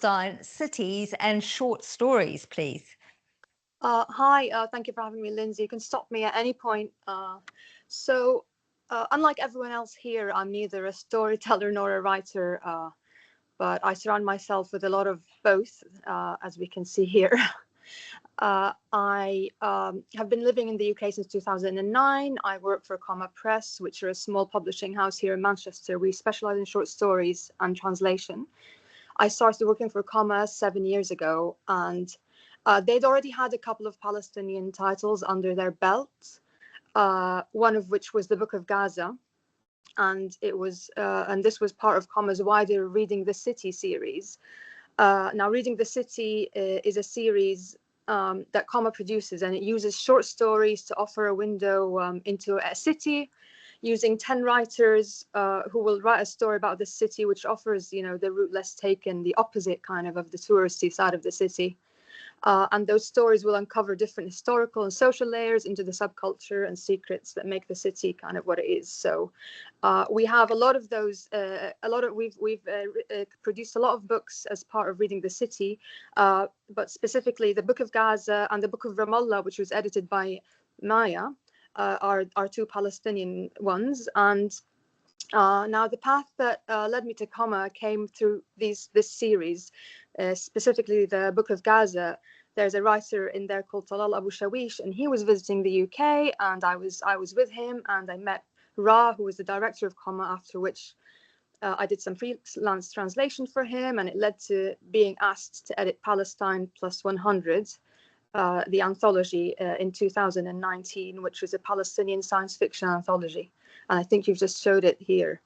Palestine cities and short stories, please? Hi, thank you for having me, Lindsay. You can stop me at any point. Unlike everyone else here, I'm neither a storyteller nor a writer, but I surround myself with a lot of both, as we can see here. I have been living in the UK since 2009. I work for Comma Press, which are a small publishing house here in Manchester. We specialize in short stories and translation. I started working for Comma 7 years ago, and they'd already had a couple of Palestinian titles under their belt, one of which was the Book of Gaza. And this was part of Comma's wider Reading the City series. Now, Reading the City is a series that Comma produces, and it uses short stories to offer a window into a city, using 10 writers who will write a story about the city, which offers, the route less taken, the opposite kind of the touristy side of the city. And those stories will uncover different historical and social layers into the subculture and secrets that make the city kind of what it is. So we have a lot of those. We've produced a lot of books as part of Reading the City, but specifically the Book of Gaza and the Book of Ramallah, which was edited by Maya, are two Palestinian ones. And now the path that led me to Comma came through this series, specifically the Book of Gaza. There's a writer in there called Talal Abu Shawish, and he was visiting the UK, and I was with him, and I met Ra, who was the director of Comma, after which I did some freelance translation for him, and it led to being asked to edit Palestine Plus 100, the anthology in 2019, which was a Palestinian science fiction anthology. And I think you've just showed it here.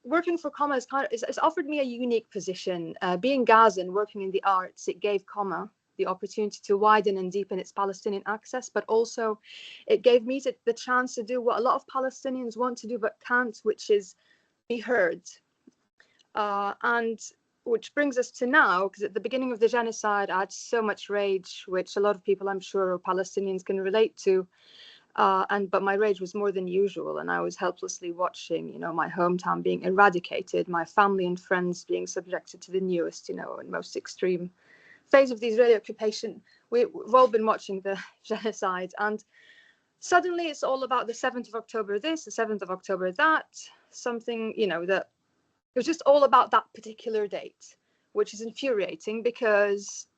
Working for Comma it's offered me a unique position. Being Gazan, working in the arts, it gave Comma the opportunity to widen and deepen its Palestinian access, but also it gave me the chance to do what a lot of Palestinians want to do but can't, which is be heard. And which brings us to now, because at the beginning of the genocide, I had so much rage, which a lot of people, I'm sure, or Palestinians can relate to. But my rage was more than usual, and I was helplessly watching, my hometown being eradicated, my family and friends being subjected to the newest, and most extreme phase of the Israeli occupation. We've all been watching the genocide, and suddenly it's all about the 7th of October this, the 7th of October that, something, that it was just all about that particular date, which is infuriating because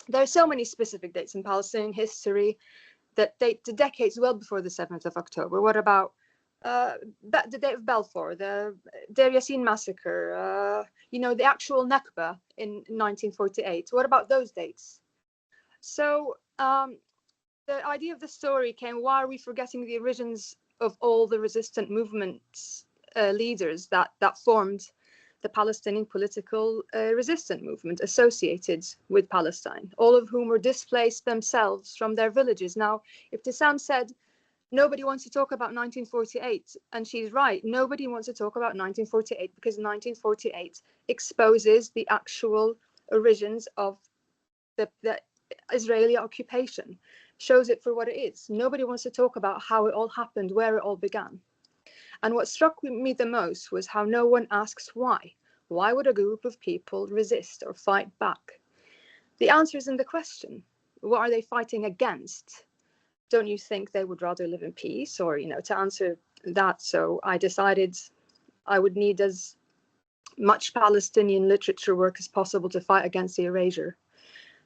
there are so many specific dates in Palestinian history that date to decades well before the 7th of October. What about the date of Balfour, the Deir Yassin massacre, the actual Nakba in 1948? What about those dates? So the idea of the story came, why are we forgetting the origins of all the resistant movements leaders that formed the Palestinian political resistance movement associated with Palestine, all of whom were displaced themselves from their villages. Now, if Tissam said nobody wants to talk about 1948, and she's right, nobody wants to talk about 1948 because 1948 exposes the actual origins of the Israeli occupation, shows it for what it is. Nobody wants to talk about how it all happened, where it all began. And what struck me the most was how no one asks why. Why would a group of people resist or fight back? The answer is in the question. What are they fighting against? Don't you think they would rather live in peace? Or, to answer that, so I decided I would need as much Palestinian literature work as possible to fight against the erasure.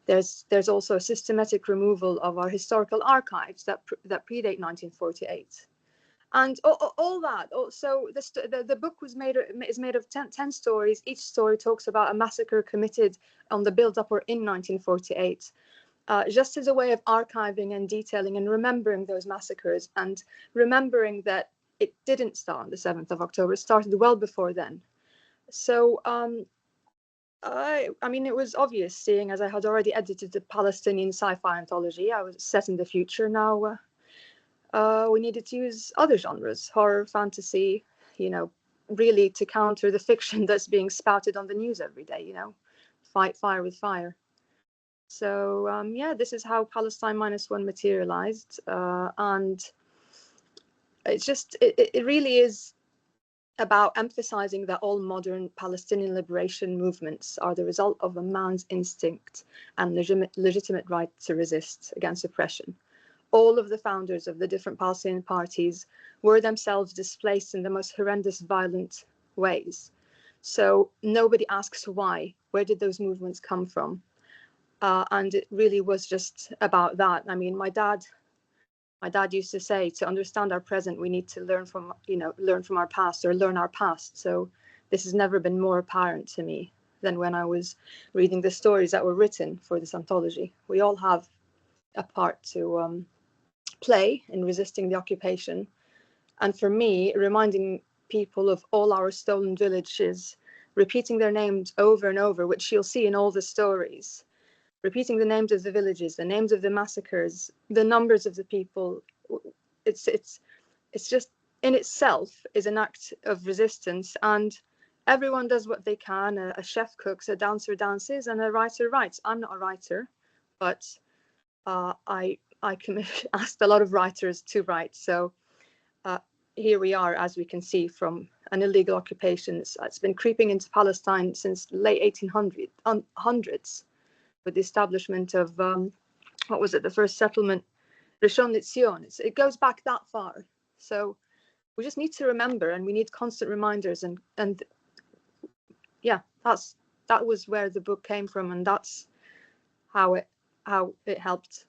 There's also a systematic removal of our historical archives that predate 1948. And all that. So the book is made of 10 stories. Each story talks about a massacre committed on the build-up or in 1948, just as a way of archiving and detailing and remembering those massacres, and remembering that it didn't start on the 7th of October. It started well before then. So I mean, it was obvious, seeing as I had already edited the Palestinian sci-fi anthology. I was set in the future now. We needed to use other genres, horror, fantasy, really to counter the fiction that's being spouted on the news every day, fight fire with fire. So, this is how Palestine -1 materialized. And it's just, it really is about emphasizing that all modern Palestinian liberation movements are the result of a man's instinct and legitimate right to resist against oppression. All of the founders of the different Palestinian parties were themselves displaced in the most horrendous, violent ways. So nobody asks why. Where did those movements come from? And it really was just about that. I mean, my dad used to say, to understand our present, we need to learn from our past, or learn our past. So this has never been more apparent to me than when I was reading the stories that were written for this anthology. We all have a part to play in resisting the occupation. And for me, reminding people of all our stolen villages, repeating their names over and over, which you'll see in all the stories, repeating the names of the villages, the names of the massacres, the numbers of the people, it's just in itself is an act of resistance. And everyone does what they can. A chef cooks, a dancer dances, and a writer writes. I'm not a writer, but I asked a lot of writers to write. So here we are, as we can see, from an illegal occupation. It's been creeping into Palestine since late 1800s. With the establishment of what was it, the first settlement, Rishon LeZion. It goes back that far. So we just need to remember, and we need constant reminders. And yeah, that was where the book came from, and that's how it helped